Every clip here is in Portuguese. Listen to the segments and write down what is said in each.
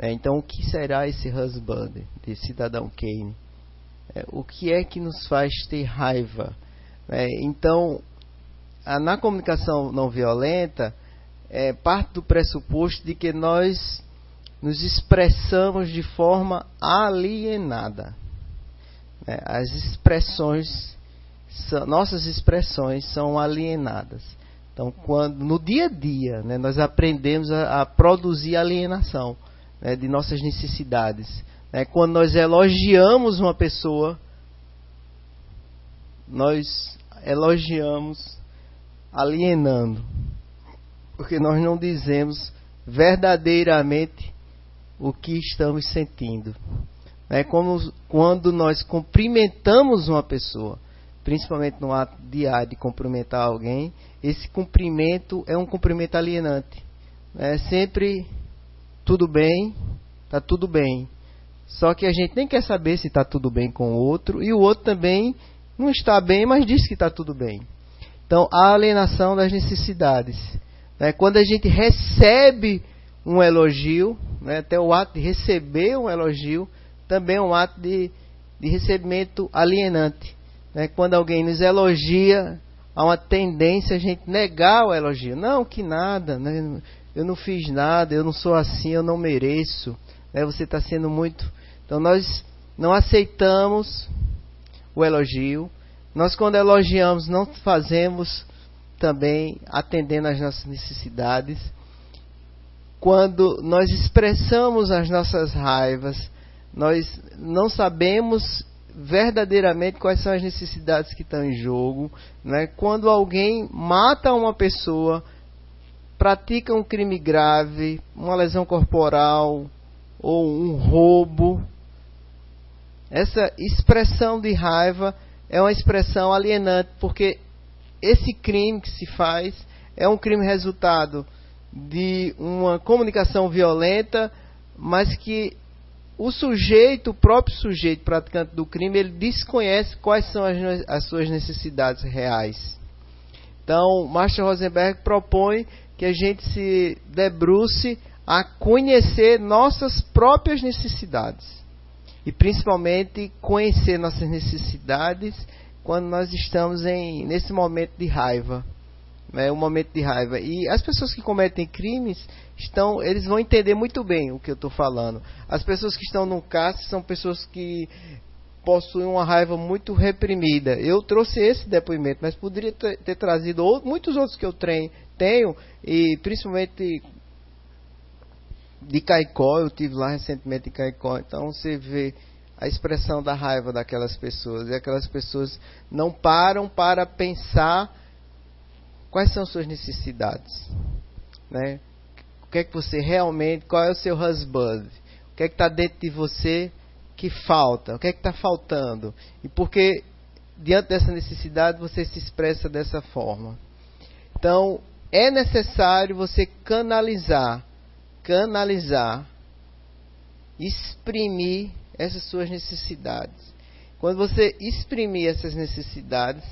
Então, o que será esse husband de Cidadão Kane? O que é que nos faz ter raiva? Então, na comunicação não violenta, parte do pressuposto de que nós nos expressamos de forma alienada. As expressões, nossas expressões são alienadas. Então, quando no dia a dia, nós aprendemos a produzir alienação de nossas necessidades. Quando nós elogiamos uma pessoa, nós elogiamos alienando, porque nós não dizemos verdadeiramente o que estamos sentindo. Como quando nós cumprimentamos uma pessoa, principalmente no ato diário de cumprimentar alguém, esse cumprimento é um cumprimento alienante. Sempre tudo bem, está tudo bem. Só que a gente nem quer saber se está tudo bem com o outro, e o outro também não está bem, mas diz que está tudo bem. Então, a alienação das necessidades. Quando a gente recebe um elogio, até o ato de receber um elogio, também é um ato de recebimento alienante. Quando alguém nos elogia, há uma tendência a gente negar o elogio. Não, que nada, eu não fiz nada, eu não sou assim, eu não mereço. Você está sendo muito... Então, nós não aceitamos o elogio. Nós, quando elogiamos, não fazemos também atendendo às nossas necessidades. Quando nós expressamos as nossas raivas, nós não sabemos verdadeiramente quais são as necessidades que estão em jogo. Quando alguém mata uma pessoa, pratica um crime grave, uma lesão corporal ou um roubo, essa expressão de raiva é uma expressão alienante, porque esse crime que se faz é um crime resultado de uma comunicação violenta, mas que o próprio sujeito praticante do crime, ele desconhece quais são as suas necessidades reais. Então, Marshall Rosenberg propõe que a gente se debruce a conhecer nossas próprias necessidades. E principalmente conhecer nossas necessidades quando nós estamos nesse momento de raiva. Um momento de raiva. E as pessoas que cometem crimes, eles vão entender muito bem o que eu estou falando. As pessoas que estão no cárcere são pessoas que possuem uma raiva muito reprimida. Eu trouxe esse depoimento, mas poderia ter trazido muitos outros que eu tenho, e principalmente de Caicó. Eu estive lá recentemente em Caicó. Então você vê a expressão da raiva daquelas pessoas. E aquelas pessoas não param para pensar quais são suas necessidades. O que é que você realmente... Qual é o seu husband? O que é que está dentro de você que falta? O que é que está faltando? E porque diante dessa necessidade você se expressa dessa forma. Então, é necessário você canalizar, exprimir essas suas necessidades. Quando você exprimir essas necessidades,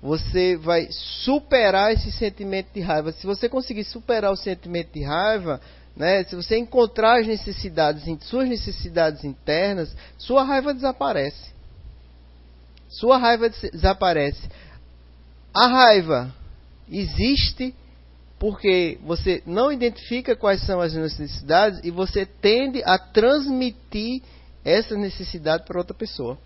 você vai superar esse sentimento de raiva. Se você conseguir superar o sentimento de raiva, se você encontrar as necessidades, suas necessidades internas, sua raiva desaparece. Sua raiva desaparece. A raiva existe porque você não identifica quais são as necessidades e você tende a transmitir essa necessidade para outra pessoa.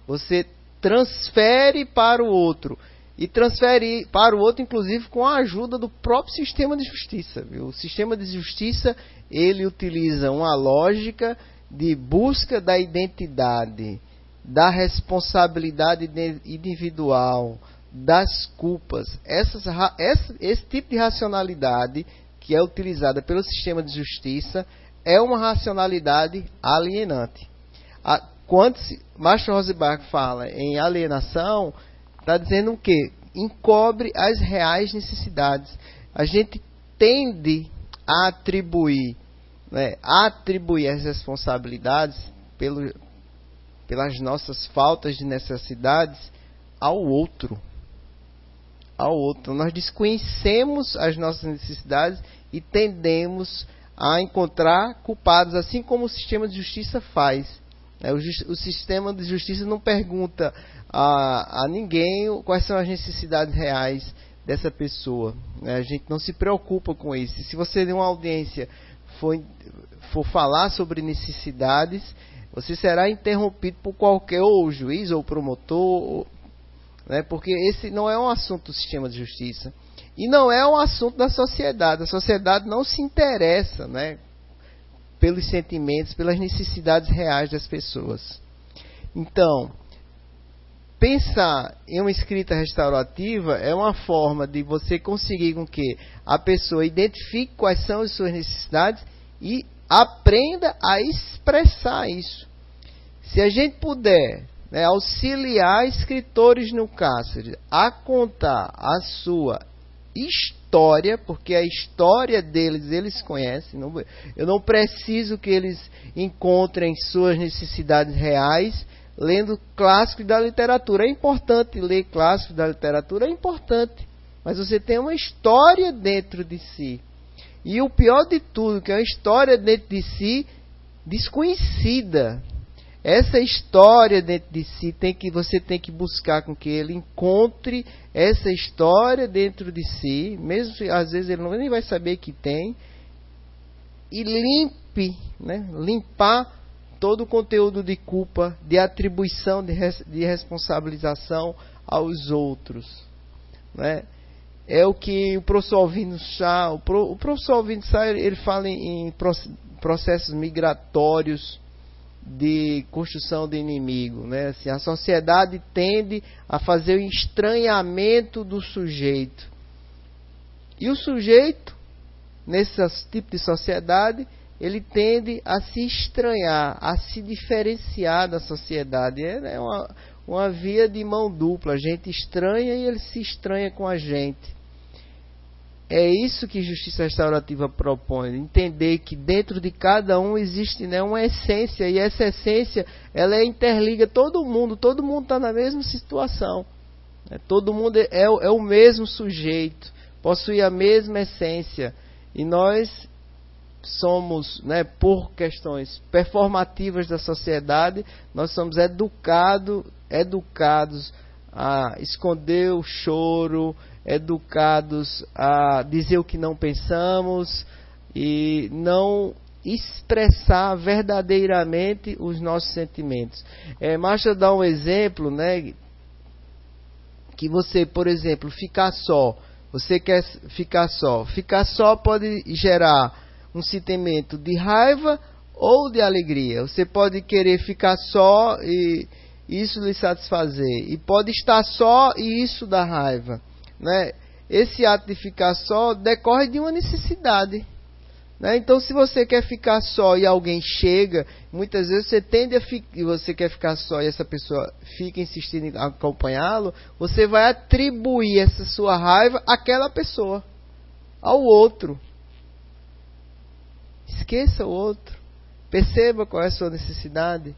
Você transfere para o outro. E transfere para o outro, inclusive, com a ajuda do próprio sistema de justiça. Viu? O sistema de justiça, ele utiliza uma lógica de busca da identidade, da responsabilidade individual, das culpas. Esse tipo de racionalidade que é utilizada pelo sistema de justiça é uma racionalidade alienante. Quando Marshall Rosenberg fala em alienação, está dizendo o quê? Encobre as reais necessidades. A gente tende a atribuir as responsabilidades pelas nossas faltas de necessidades ao outro. Ao outro. Nós desconhecemos as nossas necessidades e tendemos a encontrar culpados, assim como o sistema de justiça faz. O sistema de justiça não pergunta a ninguém quais são as necessidades reais dessa pessoa. A gente não se preocupa com isso. E se você em uma audiência for falar sobre necessidades, você será interrompido por qualquer ou juiz ou promotor, né? Porque esse não é um assunto do sistema de justiça e não é um assunto da sociedade. A sociedade não se interessa, né, pelos sentimentos, pelas necessidades reais das pessoas. Então, pensar em uma escrita restaurativa é uma forma de você conseguir com que a pessoa identifique quais são as suas necessidades e aprenda a expressar isso. Se a gente puder, né, auxiliar escritores no cárcere a contar a sua história, porque a história deles eles conhecem, eu não preciso que eles encontrem suas necessidades reais lendo clássicos da literatura. É importante ler clássicos da literatura, é importante, mas você tem uma história dentro de si. E o pior de tudo, que é uma história dentro de si desconhecida. Essa história dentro de si você tem que buscar com que ele encontre essa história dentro de si, mesmo que às vezes ele nem vai saber que tem, e limpar todo o conteúdo de culpa, de atribuição, de responsabilização aos outros, né? É o que o professor Alvino Sá, o professor Alvino Sá, ele fala em processos migratórios de construção de inimigo, né? Assim, a sociedade tende a fazer o estranhamento do sujeito. E o sujeito, nesse tipo de sociedade, ele tende a se estranhar, a se diferenciar da sociedade. É uma via de mão dupla. A gente estranha e ele se estranha com a gente. É isso que justiça restaurativa propõe, entender que dentro de cada um existe, né, uma essência, e essa essência ela interliga todo mundo está na mesma situação, né? Todo mundo é o mesmo sujeito, possui a mesma essência, e nós somos, né, por questões performativas da sociedade, nós somos educados a esconder o choro, educados a dizer o que não pensamos e não expressar verdadeiramente os nossos sentimentos. Marshall dá um exemplo, né, que você, por exemplo, ficar só. Você quer ficar só. Ficar só pode gerar um sentimento de raiva ou de alegria. Você pode querer ficar só e isso lhe satisfazer. E pode estar só e isso dá raiva, né? Esse ato de ficar só decorre de uma necessidade, né? Então, se você quer ficar só e alguém chega, muitas vezes você tende a e você quer ficar só e essa pessoa fica insistindo em acompanhá-lo, você vai atribuir essa sua raiva àquela pessoa, ao outro. Esqueça o outro. Perceba qual é a sua necessidade.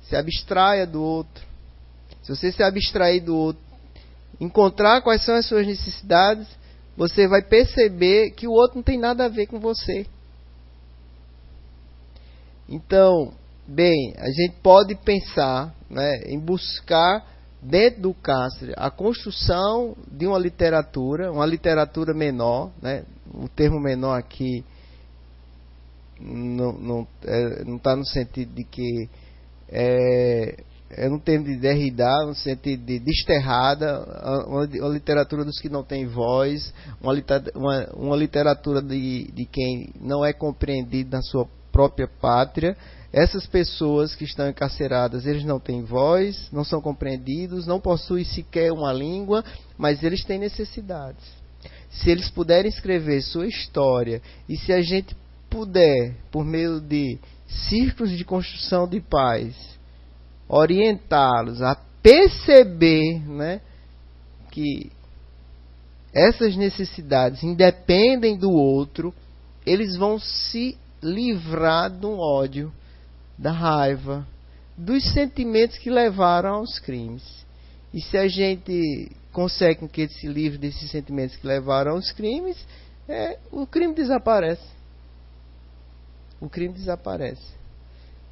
Se abstraia do outro. Se você se abstrair do outro, encontrar quais são as suas necessidades, você vai perceber que o outro não tem nada a ver com você. Então, bem, a gente pode pensar, né, em buscar dentro do cárcere a construção de uma literatura menor, né? O termo menor aqui não está no sentido de que no termo de Derrida, no sentido de desterrada, uma literatura dos que não têm voz, uma literatura de quem não é compreendido na sua própria pátria. Essas pessoas que estão encarceradas, eles não têm voz, não são compreendidos, não possuem sequer uma língua, mas eles têm necessidades. Se eles puderem escrever sua história, e se a gente puder, por meio de círculos de construção de paz, orientá-los a perceber, né, que essas necessidades independem do outro, eles vão se livrar do ódio, da raiva, dos sentimentos que levaram aos crimes. E se a gente consegue que ele se livre desses sentimentos que levaram aos crimes, o crime desaparece. O crime desaparece.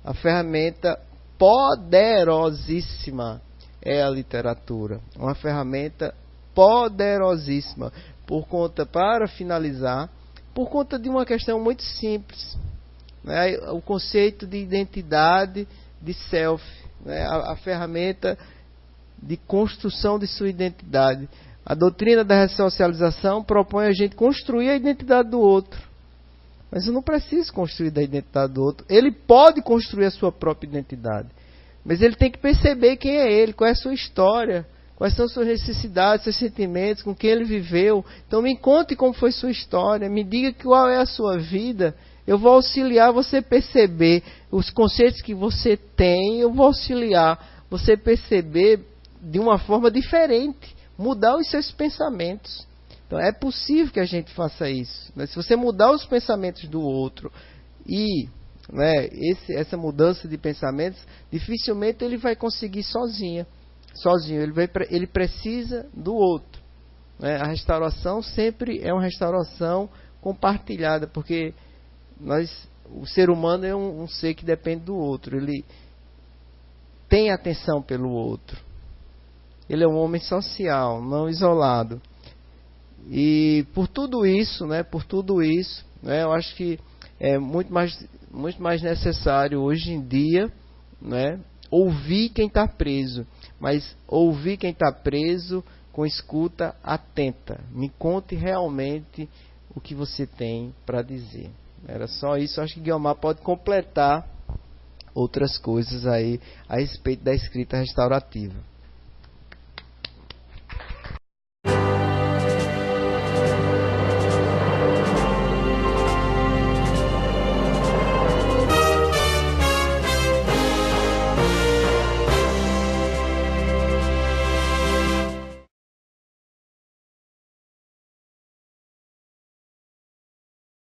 A ferramenta poderosíssima é a literatura. Uma ferramenta poderosíssima. Para finalizar, por conta de uma questão muito simples, né? O conceito de identidade, de self, né? A ferramenta de construção de sua identidade. A doutrina da ressocialização propõe a gente construir a identidade do outro. Mas eu não preciso construir a identidade do outro. Ele pode construir a sua própria identidade. Mas ele tem que perceber quem é ele, qual é a sua história, quais são suas necessidades, seus sentimentos, com quem ele viveu. Então me conte como foi sua história, me diga qual é a sua vida. Eu vou auxiliar você a perceber os conceitos que você tem, eu vou auxiliar você a perceber de uma forma diferente, mudar os seus pensamentos. Então é possível que a gente faça isso, né? Se você mudar os pensamentos do outro e, né, essa mudança de pensamentos, dificilmente ele vai conseguir sozinho. Ele precisa do outro, né? A restauração sempre é uma restauração compartilhada, porque o ser humano é um ser que depende do outro. Ele tem atenção pelo outro. Ele é um homem social, não isolado. E por tudo isso, né, eu acho que é muito mais necessário hoje em dia, né, ouvir quem está preso. Mas ouvir quem está preso com escuta atenta. Me conte realmente o que você tem para dizer. Era só isso. Acho que Guiomar pode completar outras coisas aí a respeito da escrita restaurativa.